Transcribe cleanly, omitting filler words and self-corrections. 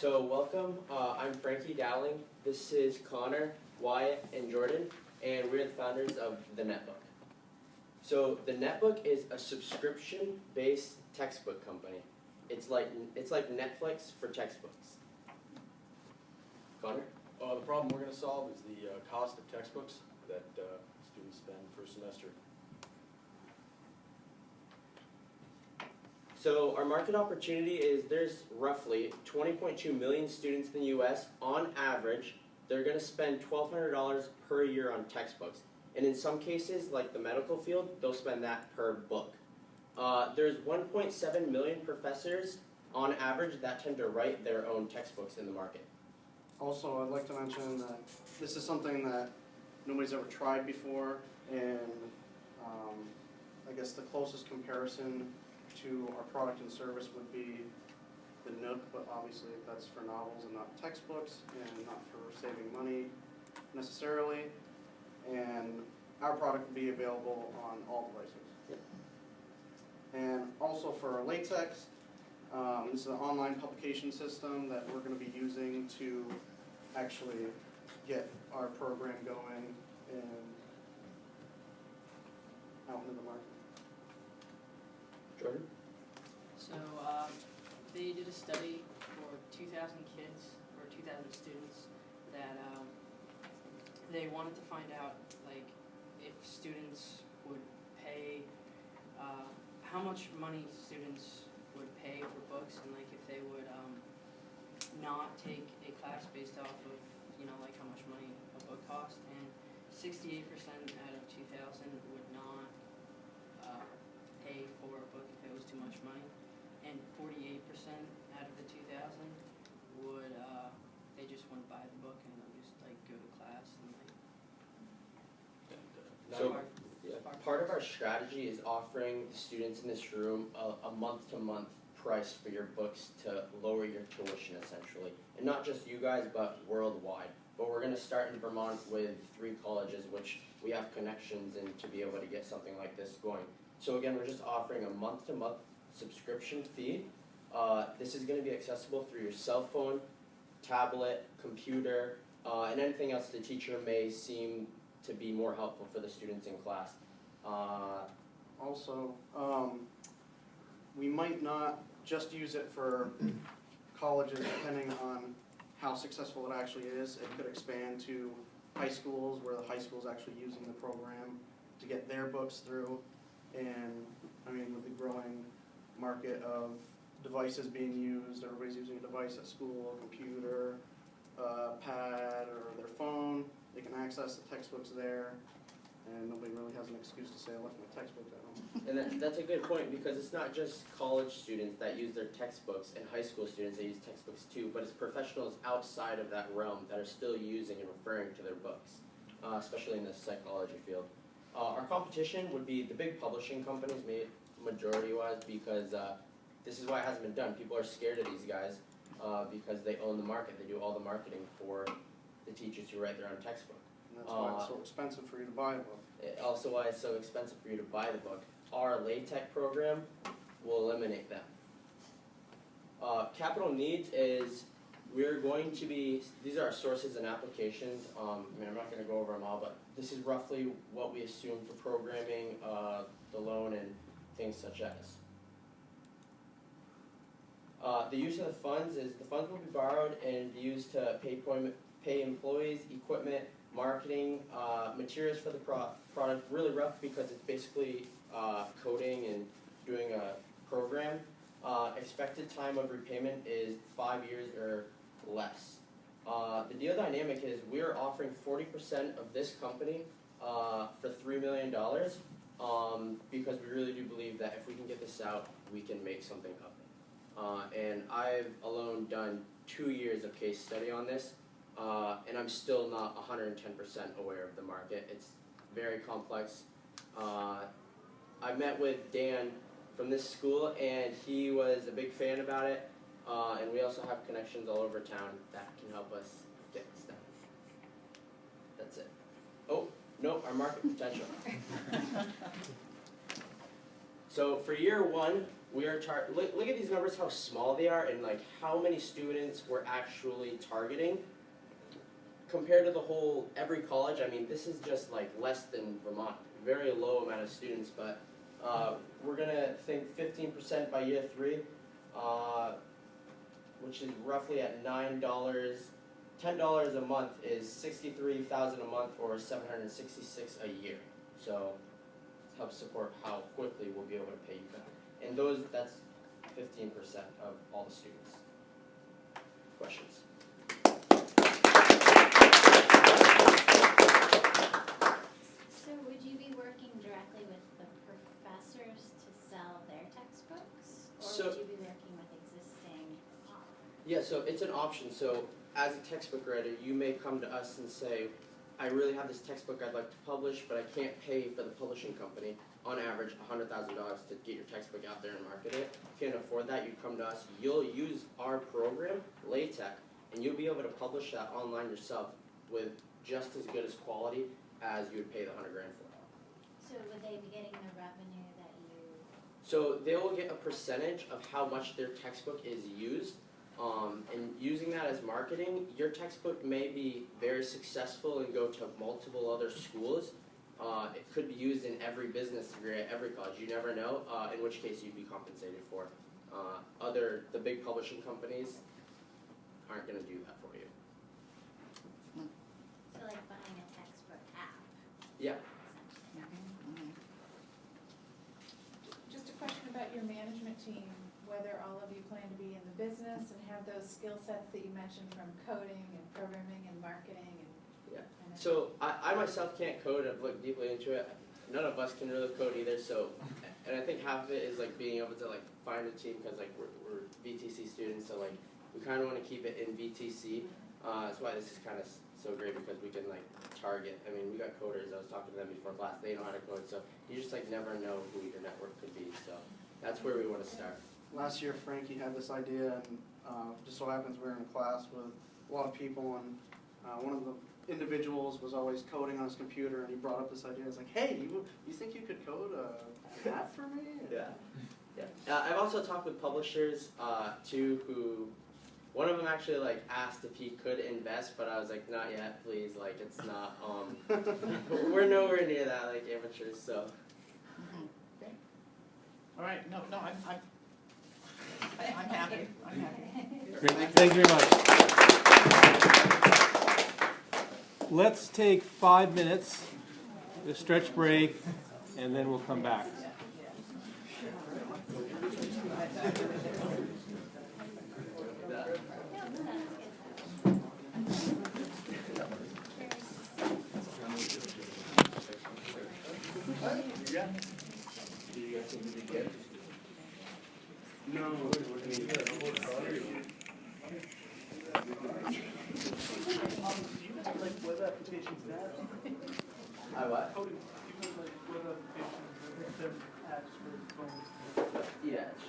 So welcome, I'm Frankie Dowling. This is Connor, Wyatt, and Jordan, and we're the founders of the NetBook. So the NetBook is a subscription-based textbook company. It's like Netflix for textbooks. Connor? The problem we're going to solve is the cost of textbooks that students spend per semester. So our market opportunity is there's roughly 20.2 million students in the U.S. On average, they're going to spend $1,200 per year on textbooks. And in some cases, like the medical field, they'll spend that per book. There's 1.7 million professors on average that tend to write their own textbooks in the market. Also, I'd like to mention that this is something that nobody's ever tried before, and I guess the closest comparison to our product and service would be the Nook, but obviously that's for novels and not textbooks, and not for saving money necessarily. And our product will be available on all devices. Yep. And also for LaTeX, this is an online publication system that we're going to be using to actually get our program going and out into the market. Jordan? So they did a study for 2,000 kids or 2,000 students that they wanted to find out like if students would pay, how much money students would pay for books, and like if they would not take a class based off of like how much money a book cost, and 68% out of 2,000 would not pay for a book if it was too much money, and 48% out of the 2,000 would they just wouldn't buy the book and they'll just like go to class and like. So part of our strategy is offering the students in this room a month-to-month price for your books to lower your tuition essentially, and not just you guys but worldwide. But we're going to start in Vermont with 3 colleges which we have connections in to be able to get something like this going. So again, we're just offering a month-to-month subscription fee. This is going to be accessible through your cell phone, tablet, computer, and anything else the teacher may seem to be more helpful for the students in class. Also, we might not just use it for colleges depending on how successful it actually is. It could expand to high schools where the high school is actually using the program to get their books through. And I mean, with the growing market of devices being used, everybody's using a device at school, a computer, pad, or their phone. They can access the textbooks there, and nobody really has an excuse to say I left my textbook at home. And that's a good point, because it's not just college students that use their textbooks and high school students that use textbooks too, but it's professionals outside of that realm that are still using and referring to their books, especially in the psychology field. Our competition would be the big publishing companies, majority-wise, because this is why it hasn't been done. People are scared of these guys because they own the market. They do all the marketing for the teachers who write their own textbook. And that's why it's so expensive for you to buy a book. Also why it's so expensive for you to buy the book. Our LaTeX program will eliminate that. Capital needs is we're going to be, these are our sources and applications. I mean, I'm not going to go over them all, but this is roughly what we assume for programming, the loan, and things such as. The use of the funds is the funds will be borrowed and used to pay employees, equipment, marketing, materials for the product. Really rough because it's basically coding and doing a program. Expected time of repayment is 5 years or less. The deal dynamic is we're offering 40% of this company for $3 million because we really do believe that if we can get this out, we can make something of it. And I've alone done 2 years of case study on this, and I'm still not 110% aware of the market. It's very complex. I met with Dan from this school, and he was a big fan about it, and we also have connections all over town that can help us get this done. That's it. Oh, no, our market potential. So for year one, we are look at these numbers, how small they are, and like how many students we're actually targeting. Compared to the whole, every college, I mean, this is just like less than Vermont, very low amount of students, but we're gonna think 15% by year three, which is roughly at $9. $10 a month is $63,000 a month, or $766 a year. So it helps support how quickly we'll be able to pay you back. And that's 15% of all the students. Questions? So would you be working directly with the professors to sell their textbooks? Or So- would you be working with existing Yeah, so it's an option. So as a textbook writer, you may come to us and say, I really have this textbook I'd like to publish, but I can't pay for the publishing company, on average, $100,000 to get your textbook out there and market it. If you can't afford that, you come to us. You'll use our program, LaTeX, and you'll be able to publish that online yourself with just as good as quality as you would pay the $100,000 for. So would they be getting the revenue that you? So they will get a percentage of how much their textbook is used. And using that as marketing, your textbook may be very successful and go to multiple other schools. It could be used in every business degree at every college. You never know, in which case you'd be compensated for. The big publishing companies aren't going to do that for you. So like buying a textbook app? Yeah. Essentially. Just a question about your management team, whether all of you plan to be in the business and have those skill sets that you mentioned from coding and programming and marketing and. Yeah. and So I myself can't code. I've looked deeply into it. None of us can really code either. So, and I think half of it is like being able to like find a team, because like we're VTC students, so like we kind of want to keep it in VTC. That's why this is kind of so great, because we can like target. I mean, we got coders. I was talking to them before class. They know how to code. So you just like never know who your network could be. So that's where we want to start. Last year, Frankie had this idea, and just so happens we were in a class with a lot of people, and one of the individuals was always coding on his computer, and he brought up this idea. I was like, hey, you think you could code an app for me? Yeah. Yeah. I've also talked with publishers too, who one of them actually like asked if he could invest, but I was like, not yet, please. Like, it's not. We're nowhere near that, like amateurs. So. Okay. All right. No, I'm happy. I'm happy. Great, thank you very much. Let's take 5 minutes, a stretch break, and then we'll come back. No. Like web applications now? I what? Coding, you like web applications, apps for phones. Yeah, it's